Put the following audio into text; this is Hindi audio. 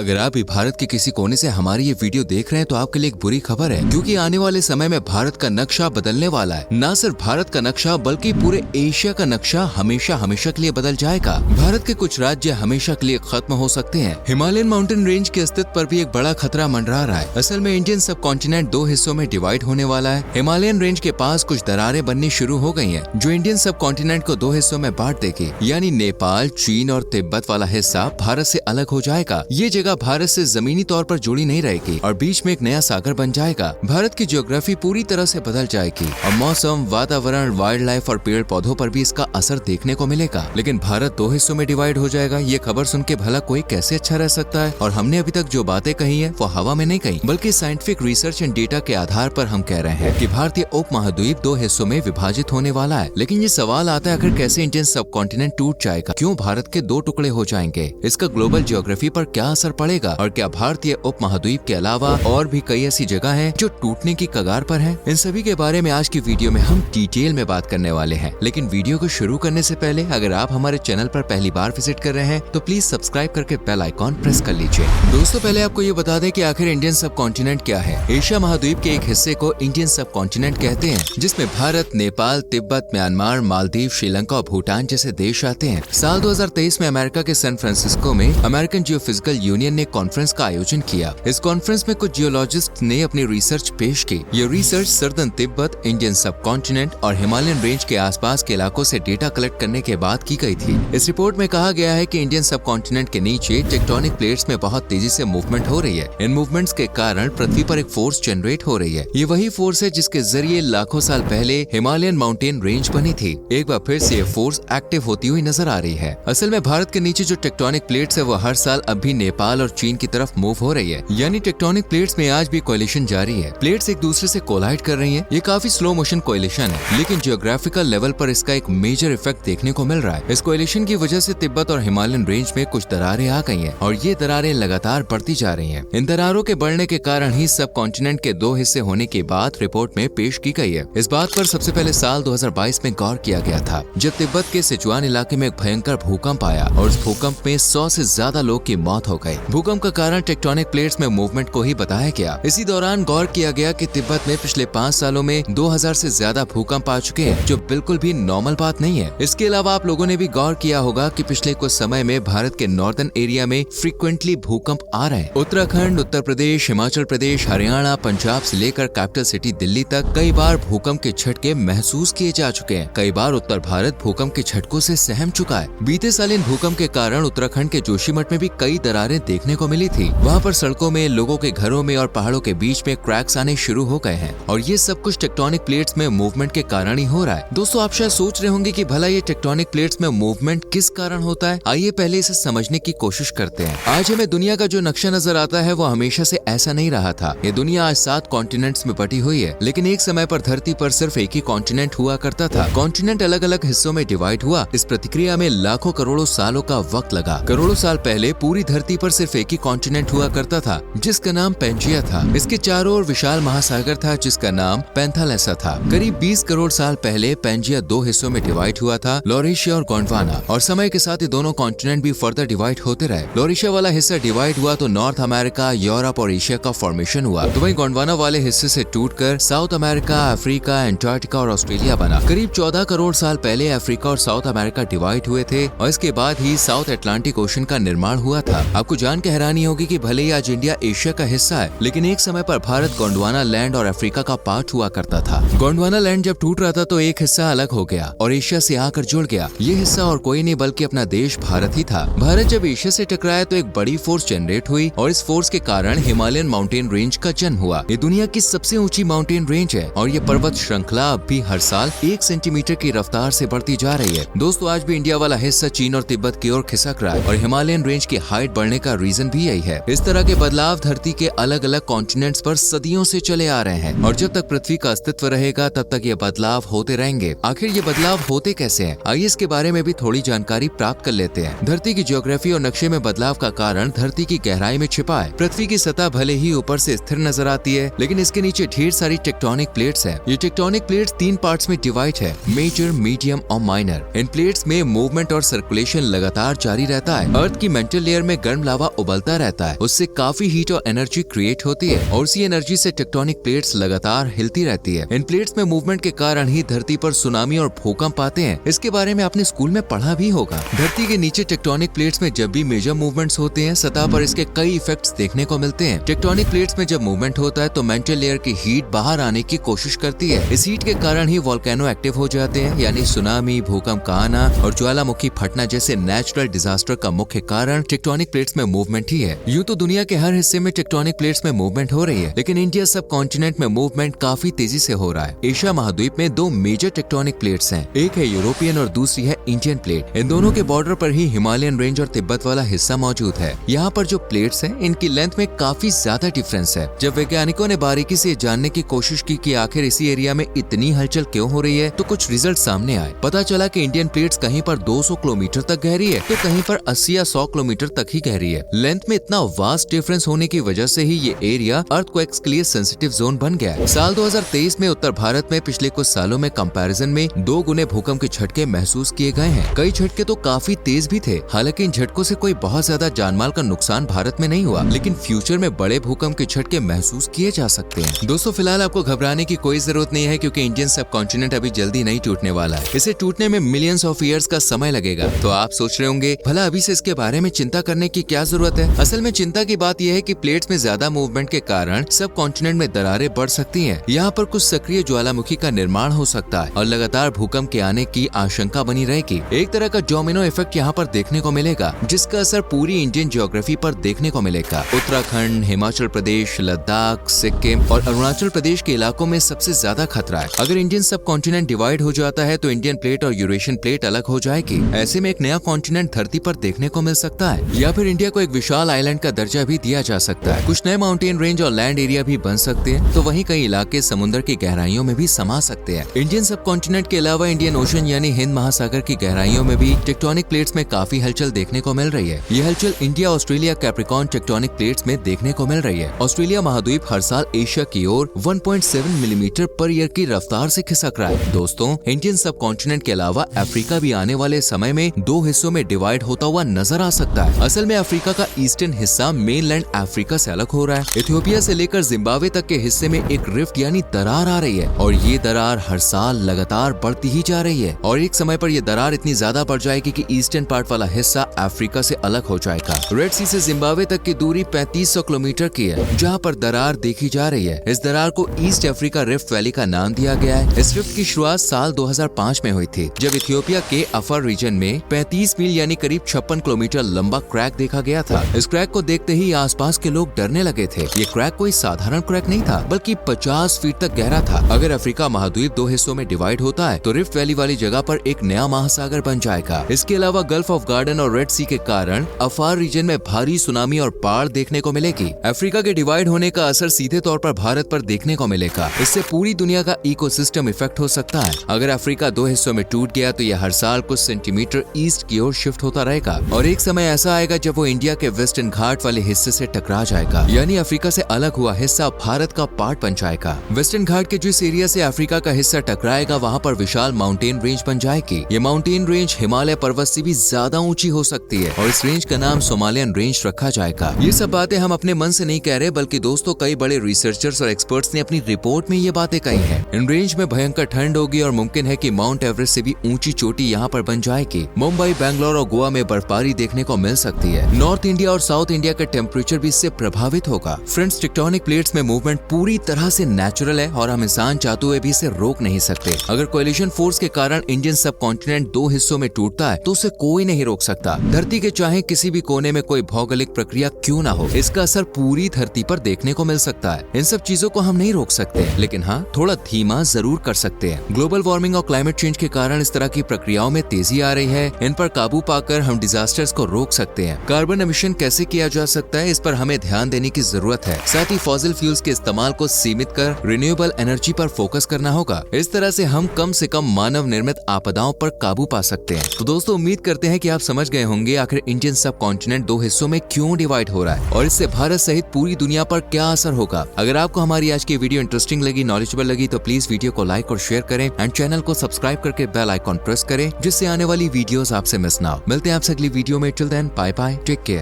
अगर आप भी भारत के किसी कोने से हमारी ये वीडियो देख रहे हैं तो आपके लिए एक बुरी खबर है, क्योंकि आने वाले समय में भारत का नक्शा बदलने वाला है। न सिर्फ भारत का नक्शा बल्कि पूरे एशिया का नक्शा हमेशा हमेशा के लिए बदल जाएगा। भारत के कुछ राज्य हमेशा के लिए खत्म हो सकते हैं। हिमालयन माउंटेन रेंज के अस्तित्व पर भी एक बड़ा खतरा मंडरा रहा है। असल में इंडियन सब कॉन्टिनेंट दो हिस्सों में डिवाइड होने वाला है। हिमालयन रेंज के पास कुछ दरारें बननी शुरू हो गई हैं, जो इंडियन सब कॉन्टिनेंट को दो हिस्सों में बांट देगी। यानी नेपाल, चीन और तिब्बत वाला हिस्सा भारत से अलग हो जाएगा। ये जगह भारत से जमीनी तौर पर जुड़ी नहीं रहेगी और बीच में एक नया सागर बन जाएगा। भारत की ज्योग्राफी पूरी तरह से बदल जाएगी और मौसम, वातावरण, वाइल्ड लाइफ और पेड़ पौधों पर भी इसका असर देखने को मिलेगा। लेकिन भारत दो हिस्सों में डिवाइड हो जाएगा, ये खबर सुन के भला कोई कैसे अच्छा रह सकता है। और हमने अभी तक जो बातें कही है वो हवा में नहीं कही, बल्कि साइंटिफिक रिसर्च एंड डेटा के आधार पर हम कह रहे हैं कि भारतीय उप महाद्वीप दो हिस्सों में विभाजित होने वाला है। लेकिन ये सवाल आता है, आखिर कैसे इंडियन सब कॉन्टिनेंट टूट जाएगा? क्यों भारत के दो टुकड़े हो जाएंगे? इसका ग्लोबल ज्योग्राफी पर क्या असर पड़ेगा? और क्या भारतीय उप महाद्वीप के अलावा और भी कई ऐसी जगह हैं जो टूटने की कगार पर हैं? इन सभी के बारे में आज की वीडियो में हम डिटेल में बात करने वाले हैं। लेकिन वीडियो को शुरू करने से पहले अगर आप हमारे चैनल पर पहली बार विजिट कर रहे हैं तो प्लीज सब्सक्राइब करके बेल आइकॉन प्रेस कर लीजिए। दोस्तों, पहले आपको ये बता दें कि आखिर इंडियन सब कॉन्टिनेंट क्या है। एशिया महाद्वीप के एक हिस्से को इंडियन सब कॉन्टिनेंट कहते हैं, जिसमें भारत, नेपाल, तिब्बत, म्यांमार, मालदीव, श्रीलंका और भूटान जैसे देश आते हैं। साल 2023 में अमेरिका के सैन फ्रांसिस्को में अमेरिकन जियोफिजिकल यूनियन ने कॉन्फ्रेंस का आयोजन किया। इस कॉन्फ्रेंस में कुछ जियोलॉजिस्ट ने अपनी रिसर्च पेश की। ये रिसर्च सर्दर्न तिब्बत, इंडियन सब कॉन्टिनेंट और हिमालयन रेंज के आसपास के इलाकों से डेटा कलेक्ट करने के बाद की गई थी। इस रिपोर्ट में कहा गया है कि इंडियन सब कॉन्टिनेंट के नीचे टेक्टोनिक प्लेट्स में बहुत तेजी से मूवमेंट हो रही है। इन मूवमेंट्स के कारण पृथ्वी पर एक फोर्स जनरेट हो रही है। ये वही फोर्स है जिसके जरिए लाखों साल पहले हिमालयन माउंटेन रेंज बनी थी। एक बार फिर से ये फोर्स एक्टिव होती हुई नजर आ रही है। असल में भारत के नीचे जो टेक्टोनिक प्लेट्स है वो हर साल अब भी नेपाल और चीन की तरफ मूव हो रही है। यानी टेक्टोनिक प्लेट्स में आज भी कोलिशन जारी है। प्लेट्स एक दूसरे से कोलाइड कर रही हैं। ये काफी स्लो मोशन कोलिशन है, लेकिन जियोग्राफिकल लेवल पर इसका एक मेजर इफेक्ट देखने को मिल रहा है। इस कोलिशन की वजह से तिब्बत और हिमालयन रेंज में कुछ दरारें आ गई हैं और ये दरारें लगातार बढ़ती जा रही हैं। इन दरारों के बढ़ने के कारण ही सब कॉन्टिनेंट के दो हिस्से होने की बात रिपोर्ट में पेश की गई है। इस बात पर सबसे पहले साल 2022 में गौर किया गया था, जब तिब्बत के सिचुआन इलाके में एक भयंकर भूकंप आया और इस भूकंप में 100 से ज्यादा लोग की मौत हो गई। भूकंप का कारण टेक्टोनिक प्लेट्स में मूवमेंट को ही बताया गया। इसी दौरान गौर किया गया कि तिब्बत में पिछले 5 सालों में 2000 से ज्यादा भूकंप आ चुके हैं, जो बिल्कुल भी नॉर्मल बात नहीं है। इसके अलावा आप लोगों ने भी गौर किया होगा कि पिछले कुछ समय में भारत के नॉर्दर्न एरिया में फ्रीक्वेंटली भूकंप आ रहे हैं। उत्तराखंड, उत्तर प्रदेश, हिमाचल प्रदेश, हरियाणा, पंजाब से लेकर कैपिटल सिटी दिल्ली तक कई बार भूकंप के झटके महसूस किए जा चुके हैं। कई बार उत्तर भारत भूकंप के झटकों से सहम चुका है। बीते साल इन भूकंप के कारण उत्तराखंड के जोशीमठ में भी कई दरारें देखने को मिली थी। वहाँ पर सड़कों में, लोगों के घरों में और पहाड़ों के बीच में क्रैक्स आने शुरू हो गए हैं और ये सब कुछ टेक्टोनिक प्लेट्स में मूवमेंट के कारण ही हो रहा है। दोस्तों, आप शायद सोच रहे होंगे कि भला ये टेक्टोनिक प्लेट्स में मूवमेंट किस कारण होता है। आइए पहले इसे समझने की कोशिश करते हैं। आज हमें दुनिया का जो नक्शा नजर आता है वो हमेशा से ऐसा नहीं रहा था। ये दुनिया आज 7 कॉन्टिनेंट्स में बटी हुई है, लेकिन एक समय पर धरती पर सिर्फ एक ही कॉन्टिनेंट हुआ करता था। कॉन्टिनेंट अलग अलग हिस्सों में डिवाइड हुआ। इस प्रक्रिया में लाखों करोड़ों सालों का वक्त लगा। करोड़ों साल पहले पूरी धरती पर सिर्फ एक ही कॉन्टिनेंट हुआ करता था, जिसका नाम पेंजिया था। इसके चारों ओर विशाल महासागर था, जिसका नाम पैंथालेसा था। करीब 20 करोड़ साल पहले पेंजिया दो हिस्सों में डिवाइड हुआ था, लॉरेशिया और गोंडवाना। और समय के साथ ये दोनों कॉन्टिनेंट भी फर्दर डिवाइड होते रहे। लॉरेशिया वाला हिस्सा डिवाइड हुआ तो नॉर्थ अमेरिका, यूरोप और एशिया का फॉर्मेशन हुआ। तो वहीं गोंडवाना वाले हिस्से से टूटकर साउथ अमेरिका, अफ्रीका, एंटार्क्टिका और ऑस्ट्रेलिया बना। करीब 14 करोड़ साल पहले अफ्रीका और साउथ अमेरिका डिवाइड हुए थे और इसके बाद ही साउथ अटलांटिक ओशन का निर्माण हुआ था। आपको जान के हैरानी होगी कि भले ही आज इंडिया एशिया का हिस्सा है, लेकिन एक समय पर भारत गोंडवाना लैंड और अफ्रीका का पार्ट हुआ करता था। गोंडवाना लैंड जब टूट रहा था तो एक हिस्सा अलग हो गया और एशिया से आकर जुड़ गया। ये हिस्सा और कोई नहीं बल्कि अपना देश भारत ही था। भारत जब एशिया से टकराया तो एक बड़ी फोर्स जनरेट हुई और इस फोर्स के कारण हिमालयन माउंटेन रेंज का जन्म हुआ। ये दुनिया की सबसे ऊंची माउंटेन रेंज है और ये पर्वत श्रृंखला अब भी हर साल 1 सेंटीमीटर की रफ्तार से बढ़ती जा रही है। दोस्तों, आज भी इंडिया वाला हिस्सा चीन और तिब्बत की ओर खिसक रहा है और हिमालयन रेंज की हाइट बढ़ने का रीजन भी यही है। इस तरह के बदलाव धरती के अलग अलग कॉन्टिनेंट्स पर सदियों से चले आ रहे हैं और जब तक पृथ्वी का अस्तित्व रहेगा तब तक ये बदलाव होते रहेंगे। आखिर ये बदलाव होते कैसे हैं? आइए इसके बारे में भी थोड़ी जानकारी प्राप्त कर लेते हैं। धरती की ज्योग्राफी और नक्शे में बदलाव का कारण धरती की गहराई में छिपा है। पृथ्वी की सतह भले ही ऊपर से स्थिर नजर आती है, लेकिन इसके नीचे ढेर सारी टेक्टोनिक प्लेट्स हैं। ये टेक्टोनिक प्लेट्स 3 पार्ट्स में डिवाइड है, मेजर, मीडियम और माइनर। इन प्लेट्स में मूवमेंट और सर्कुलेशन लगातार जारी रहता है। अर्थ की मेंटल लेयर में गर्म लावा उबलता रहता है उससे काफी हीट और एनर्जी क्रिएट होती है और उसी एनर्जी से टेक्टोनिक प्लेट्स लगातार हिलती रहती है। इन प्लेट्स में मूवमेंट के कारण ही धरती पर सुनामी और भूकंप आते हैं। इसके बारे में आपने स्कूल में पढ़ा भी होगा। धरती के नीचे टेक्टोनिक प्लेट्स में जब भी मेजर मूवमेंट्स होते हैं सतह पर इसके कई इफेक्ट्स देखने को मिलते हैं। टेक्टोनिक प्लेट्स में जब मूवमेंट होता है तो मेंटल लेयर की हीट बाहर आने की कोशिश करती है। इस हीट के कारण ही वोल्केनो एक्टिव हो जाते हैं, यानी सुनामी, भूकंप का आना और ज्वालामुखी फटना जैसे नेचुरल डिजास्टर का मुख्य कारण टेक्टोनिक प्लेट्स में मूवमेंट ही है। यूं तो दुनिया के हर हिस्से में टेक्टोनिक प्लेट्स में मूवमेंट हो रही है, लेकिन इंडिया सब कॉन्टिनेंट में मूवमेंट काफी तेजी से हो रहा है। एशिया महाद्वीप में दो मेजर टेक्टोनिक प्लेट्स हैं, एक है यूरोपियन और दूसरी है इंडियन प्लेट। इन दोनों के बॉर्डर पर ही हिमालयन रेंज और तिब्बत वाला हिस्सा मौजूद है। यहाँ पर जो प्लेट्स हैं इनकी लेंथ में काफी ज्यादा डिफरेंस है। जब वैज्ञानिकों ने बारीकी से जानने की कोशिश की कि आखिर इसी एरिया में इतनी हलचल क्यों हो रही है तो कुछ रिजल्ट सामने आए। पता चला कि इंडियन प्लेट्स कहीं पर 200 किलोमीटर तक गहरी है तो कहीं पर 80 या 100 किलोमीटर तक ही गहरी है। लेंथ में इतना वास्ट डिफरेंस होने की वजह से ही ये एरिया अर्थक्वेक्स के लिए सेंसिटिव जोन बन गया है। साल 2023 में उत्तर भारत में पिछले कुछ सालों में कंपैरिजन में 2 गुने भूकंप के झटके महसूस किए गए हैं। कई झटके तो काफी तेज भी थे। हालांकि इन झटकों से कोई बहुत ज्यादा जानमाल का नुकसान भारत में नहीं हुआ, लेकिन फ्यूचर में बड़े भूकंप के झटके महसूस किए जा सकते हैं। दोस्तों फिलहाल आपको घबराने की कोई जरूरत नहीं है, क्योंकि इंडियन सब कॉन्टिनेंट अभी जल्दी नहीं टूटने वाला है। इसे टूटने में मिलियंस ऑफ ईयर्स का समय लगेगा। तो आप सोच रहे होंगे भला अभी से इसके बारे में चिंता करने की क्या जरूरत है। असल में चिंता की बात यह है कि प्लेट्स में ज्यादा मूवमेंट के कारण सब कॉन्टिनेंट में दरारें बढ़ सकती हैं। यहाँ पर कुछ सक्रिय ज्वालामुखी का निर्माण हो सकता है और लगातार भूकंप के आने की आशंका बनी रहेगी। एक तरह का डोमिनो इफेक्ट यहाँ पर देखने को मिलेगा, जिसका असर पूरी इंडियन ज्योग्राफी पर देखने को मिलेगा। उत्तराखंड, हिमाचल प्रदेश, लद्दाख, सिक्किम और अरुणाचल प्रदेश के इलाकों में सबसे ज्यादा खतरा है। अगर इंडियन सब कॉन्टिनेंट डिवाइड हो जाता है तो इंडियन प्लेट और यूरेशियन प्लेट अलग हो जाएगी। ऐसे में एक नया कॉन्टिनेंट धरती पर देखने को मिल सकता है, या फिर इंडिया को एक विशाल आइलैंड का दर्जा भी दिया जा सकता है। कुछ नए माउंटेन रेंज और लैंड एरिया भी बन सकते हैं, तो वहीं कई इलाके समुद्र की गहराइयों में भी समा सकते हैं। इंडियन सब कॉन्टिनेंट के अलावा इंडियन ओशन यानी हिंद महासागर की गहराइयों में भी टेक्टोनिक प्लेट्स में काफी हलचल देखने को मिल रही है। ये हलचल India, Australia, Capricorn tectonic plates में देखने को मिल रही है। ऑस्ट्रेलिया महाद्वीप हर साल एशिया की ओर 1.7 मिलीमीटर पर ईयर की रफ्तार से खिसक रहा है। दोस्तों इंडियन सब कॉन्टिनेंट के अलावा अफ्रीका भी आने वाले समय में 2 हिस्सों में डिवाइड होता हुआ नजर आ सकता है। असल में अफ्रीका का ईस्टर्न हिस्सा मेनलैंड अफ्रीका से अलग हो रहा है। इथियोपिया से लेकर जिम्बाब्वे तक के हिस्से में एक रिफ्ट यानी दरार आ रही है और ये दरार हर साल लगातार बढ़ती ही जा रही है और एक समय पर ये दरार इतनी ज्यादा बढ़ जाएगी कि ईस्टर्न पार्ट वाला हिस्सा अफ्रीका से अलग हो जाएगा। रेड सी से जिम्बाब्वे तक की दूरी 3500 किलोमीटर की है, जहाँ पर दरार देखी जा रही है। इस दरार को ईस्ट अफ्रीका रिफ्ट वैली का नाम दिया गया है। इस रिफ्ट की शुरुआत साल 2005 में हुई थी, जब इथियोपिया के अफर रीजन में 35 मील यानी करीब 56 किलोमीटर लंबा क्रैक देखा गया था। इस क्रैक को देखते ही आसपास के लोग डरने लगे थे। ये क्रैक कोई साधारण क्रैक नहीं था, बल्कि 50 फीट तक गहरा था। अगर अफ्रीका महाद्वीप 2 हिस्सों में डिवाइड होता है तो रिफ्ट वैली वाली जगह पर एक नया महासागर बन जाएगा। इसके अलावा गल्फ ऑफ गार्डन और रेड सी के कारण अफार रीजन में भारी सुनामी और बाढ़ देखने को मिलेगी। अफ्रीका के डिवाइड होने का असर सीधे तौर पर भारत पर देखने को मिलेगा। इससे पूरी दुनिया का इकोसिस्टम इफेक्ट हो सकता है। अगर अफ्रीका 2 हिस्सों में टूट गया तो यह हर साल कुछ सेंटीमीटर ईस्ट की ओर शिफ्ट होता रहेगा और एक समय ऐसा आएगा जब वो इंडिया के वेस्टर्न घाट वाले हिस्से से टकरा जाएगा, यानी अफ्रीका से अलग हुआ हिस्सा भारत का पार्ट बन जाएगा। वेस्टर्न घाट के जिस एरिया से अफ्रीका का हिस्सा टकराएगा वहाँ पर विशाल माउंटेन रेंज बन जाएगी। ये माउंटेन रेंज हिमालय पर्वत से भी ज्यादा ऊंची हो सकती है और इस रेंज का नाम सोमालियन रेंज रखा जाएगा। ये सब बातें हम अपने मन से नहीं कह रहे, बल्कि दोस्तों कई बड़े रिसर्चर्स और एक्सपर्ट्स ने अपनी रिपोर्ट में ये बातें कही हैं। इन रेंज में भयंकर ठंड होगी और मुमकिन है कि माउंट एवरेस्ट से भी ऊंची चोटी यहाँ पर बन जाएगी। मुंबई, बैंगलोर और गोवा में बर्फबारी देखने को मिल सकती है। नॉर्थ इंडिया और साउथ इंडिया का टेम्परेचर भी इससे प्रभावित होगा। फ्रेंड्स, टेक्टोनिक प्लेट्स में मूवमेंट पूरी तरह से नेचुरल है और हम इंसान चाहते हुए भी इसे रोक नहीं सकते। अगर कोलिशन फोर्स के कारण इंडियन सब कॉन्टिनेंट 2 हिस्सों में टूटता है तो उसे कोई नहीं रोक सकता। धरती के चाहे किसी भी कोने में कोई भौगोलिक प्रक्रिया क्यों ना हो, इसका असर पूरी धरती पर देखने को मिल सकता है। इन सब चीजों को हम नहीं रोक सकते, लेकिन हाँ थोड़ा धीमा जरूर कर सकते हैं। ग्लोबल वार्मिंग और क्लाइमेट चेंज के कारण इस तरह की प्रक्रियाओं में तेजी आ रही है। इन पर काबू पाकर हम डिजास्टर्स को रोक सकते हैं। कार्बन एमिशन कैसे किया जा सकता है, इस पर हमें ध्यान देने की जरूरत है। साथ ही फॉसिल फ्यूल्स के इस्तेमाल को सीमित कर रिन्यूएबल एनर्जी पर फोकस करना होगा। इस तरह से हम कम मानव निर्मित आपदाओं पर काबू पा सकते हैं। तो दोस्तों उम्मीद करते हैं कि आप समझ गए होंगे आखिर इंडियन सब कॉन्टिनेंट 2 हिस्सों में क्यों डिवाइड हो रहा है और इससे भारत सहित पूरी दुनिया पर क्या असर होगा। अगर आपको हमारी आज की वीडियो इंटरेस्टिंग लगी, नॉलेजेबल लगी तो प्लीज वीडियो को लाइक और शेयर करें एंड चैनल को सब्सक्राइब करके बेल आइकॉन प्रेस करें, जिससे आने वाली वीडियोस आपसे मिस ना हो। मिलते हैं आपसे अगली वीडियो में। Till then bye bye, take care.